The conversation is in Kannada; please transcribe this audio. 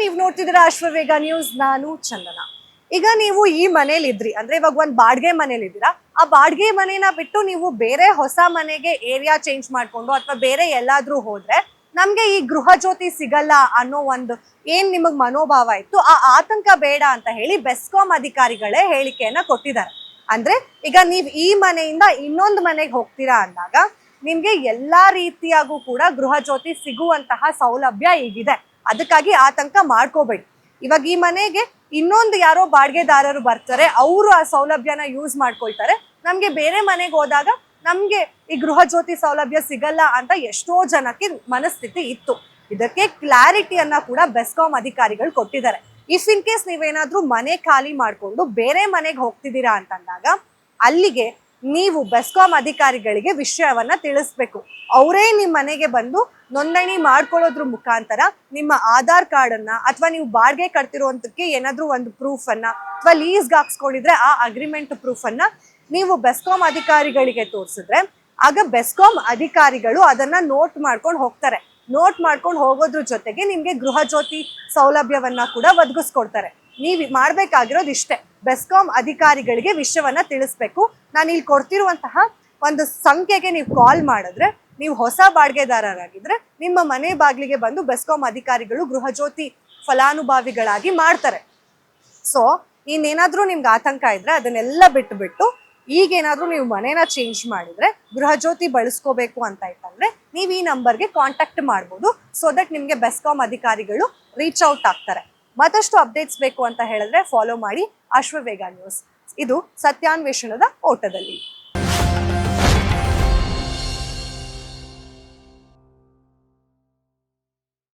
ನೀವು ನೋಡ್ತಿದ್ದೀರಾ ಅಶ್ವವೇಗ ನ್ಯೂಸ್. ನಾನು ಚಂದನ. ಈಗ ನೀವು ಈ ಮನೇಲಿ ಇದ್ರಿ ಅಂದ್ರೆ ಇವಾಗ ಒಂದ್ ಬಾಡ್ಗೆ ಮನೇಲಿ ಇದ್ದೀರಾ. ಆ ಬಾಡ್ಗೆ ಮನೇನ ಬಿಟ್ಟು ನೀವು ಬೇರೆ ಹೊಸ ಮನೆಗೆ ಏರಿಯಾ ಚೇಂಜ್ ಮಾಡ್ಕೊಂಡು ಅಥವಾ ಬೇರೆ ಎಲ್ಲಾದ್ರೂ ಹೋದ್ರೆ ನಮ್ಗೆ ಈ ಗೃಹ ಜ್ಯೋತಿ ಸಿಗಲ್ಲ ಅನ್ನೋ ಒಂದು ಏನ್ ನಿಮಗ್ ಮನೋಭಾವ ಇತ್ತು, ಆ ಆತಂಕ ಬೇಡ ಅಂತ ಹೇಳಿ ಬೆಸ್ಕಾಂ ಅಧಿಕಾರಿಗಳೇ ಹೇಳಿಕೆಯನ್ನ ಕೊಟ್ಟಿದ್ದಾರೆ. ಅಂದ್ರೆ ಈಗ ನೀವ್ ಈ ಮನೆಯಿಂದ ಇನ್ನೊಂದು ಮನೆಗೆ ಹೋಗ್ತೀರಾ ಅಂದಾಗ ನಿಮ್ಗೆ ಎಲ್ಲಾ ರೀತಿಯಾಗೂ ಕೂಡ ಗೃಹ ಜ್ಯೋತಿ ಸಿಗುವಂತಹ ಸೌಲಭ್ಯ ಈಗಿದೆ. ಅದಕ್ಕಾಗಿ ಆತಂಕ ಮಾಡ್ಕೋಬೇಡಿ. ಇವಾಗ ಈ ಮನೆಗೆ ಇನ್ನೊಂದು ಯಾರೋ ಬಾಡಿಗೆದಾರರು ಬರ್ತಾರೆ, ಅವರು ಆ ಸೌಲಭ್ಯನ ಯೂಸ್ ಮಾಡ್ಕೊಳ್ತಾರೆ. ನಮ್ಗೆ ಬೇರೆ ಮನೆಗೆ ಹೋದಾಗ ನಮ್ಗೆ ಈ ಗೃಹ ಜ್ಯೋತಿ ಸೌಲಭ್ಯ ಸಿಗಲ್ಲ ಅಂತ ಎಷ್ಟೋ ಜನಕ್ಕೆ ಮನಸ್ಥಿತಿ ಇತ್ತು. ಇದಕ್ಕೆ ಕ್ಲಾರಿಟಿಯನ್ನ ಕೂಡ ಬೆಸ್ಕಾಂ ಅಧಿಕಾರಿಗಳು ಕೊಟ್ಟಿದ್ದಾರೆ. ಇಫ್ ಇನ್ ಕೇಸ್ ನೀವೇನಾದ್ರೂ ಮನೆ ಖಾಲಿ ಮಾಡ್ಕೊಂಡು ಬೇರೆ ಮನೆಗೆ ಹೋಗ್ತಿದ್ದೀರಾ ಅಂತಂದಾಗ ಅಲ್ಲಿಗೆ ನೀವು ಬೆಸ್ಕಾಂ ಅಧಿಕಾರಿಗಳಿಗೆ ವಿಷಯವನ್ನ ತಿಳಿಸ್ಬೇಕು. ಅವರೇ ನಿಮ್ಮ ಮನೆಗೆ ಬಂದು ನೋಂದಣಿ ಮಾಡ್ಕೊಳ್ಳೋದ್ರ ಮುಖಾಂತರ ನಿಮ್ಮ ಆಧಾರ್ ಕಾರ್ಡ್ ಅನ್ನ ಅಥವಾ ನೀವು ಬಾಡಿಗೆ ಕಟ್ತಿರುವಂತಕ್ಕೆ ಏನಾದ್ರೂ ಒಂದು ಪ್ರೂಫ್ ಅನ್ನ ಅಥವಾ ಲೀಸ್ಗೆ ಹಾಕ್ಸ್ಕೊಂಡಿದ್ರೆ ಆ ಅಗ್ರಿಮೆಂಟ್ ಪ್ರೂಫ್ ಅನ್ನ ನೀವು ಬೆಸ್ಕಾಂ ಅಧಿಕಾರಿಗಳಿಗೆ ತೋರಿಸಿದ್ರೆ ಆಗ ಬೆಸ್ಕಾಂ ಅಧಿಕಾರಿಗಳು ಅದನ್ನ ನೋಟ್ ಮಾಡ್ಕೊಂಡು ಹೋಗ್ತಾರೆ. ನೋಟ್ ಮಾಡ್ಕೊಂಡು ಹೋಗೋದ್ರ ಜೊತೆಗೆ ನಿಮ್ಗೆ ಗೃಹ ಜ್ಯೋತಿ ಸೌಲಭ್ಯವನ್ನ ಕೂಡ ಒದಗಿಸ್ಕೊಡ್ತಾರೆ. ನೀವು ಮಾಡ್ಬೇಕಾಗಿರೋದು ಇಷ್ಟೇ, ಬೆಸ್ಕಾಂ ಅಧಿಕಾರಿಗಳಿಗೆ ವಿಷಯವನ್ನ ತಿಳಿಸ್ಬೇಕು. ನಾನು ಇಲ್ಲಿ ಕೊಡ್ತಿರುವಂತಹ ಒಂದು ಸಂಖ್ಯೆಗೆ ನೀವು ಕಾಲ್ ಮಾಡಿದ್ರೆ, ನೀವು ಹೊಸ ಬಾಡಿಗೆದಾರರಾಗಿದ್ರೆ ನಿಮ್ಮ ಮನೆ ಬಾಗಿಲಿಗೆ ಬಂದು ಬೆಸ್ಕಾಂ ಅಧಿಕಾರಿಗಳು ಗೃಹ ಜ್ಯೋತಿ ಫಲಾನುಭವಿಗಳಾಗಿ ಮಾಡ್ತಾರೆ. ಸೊ ಇನ್ನೇನಾದ್ರೂ ನಿಮ್ಗೆ ಆತಂಕ ಇದ್ರೆ ಅದನ್ನೆಲ್ಲ ಬಿಟ್ಟು ಈಗೇನಾದ್ರೂ ನೀವು ಮನೇನ ಚೇಂಜ್ ಮಾಡಿದ್ರೆ ಗೃಹ ಜ್ಯೋತಿ ಬಳಸ್ಕೋಬೇಕು ಅಂತ ಇತ್ತಂದ್ರೆ ನೀವು ಈ ನಂಬರ್ಗೆ ಕಾಂಟ್ಯಾಕ್ಟ್ ಮಾಡ್ಬೋದು. ಸೊ ದಟ್ ನಿಮ್ಗೆ ಬೆಸ್ಕಾಂ ಅಧಿಕಾರಿಗಳು ರೀಚ್ ಔಟ್ ಆಗ್ತಾರೆ. ಮತ್ತಷ್ಟು ಅಪ್ಡೇಟ್ಸ್ ಬೇಕು ಅಂತ ಹೇಳಿದ್ರೆ ಫಾಲೋ ಮಾಡಿ ಅಶ್ವವೇಗ ನ್ಯೂಸ್. ಇದು ಸತ್ಯಾನ್ವೇಷಣದ ಓಟದಲ್ಲಿ.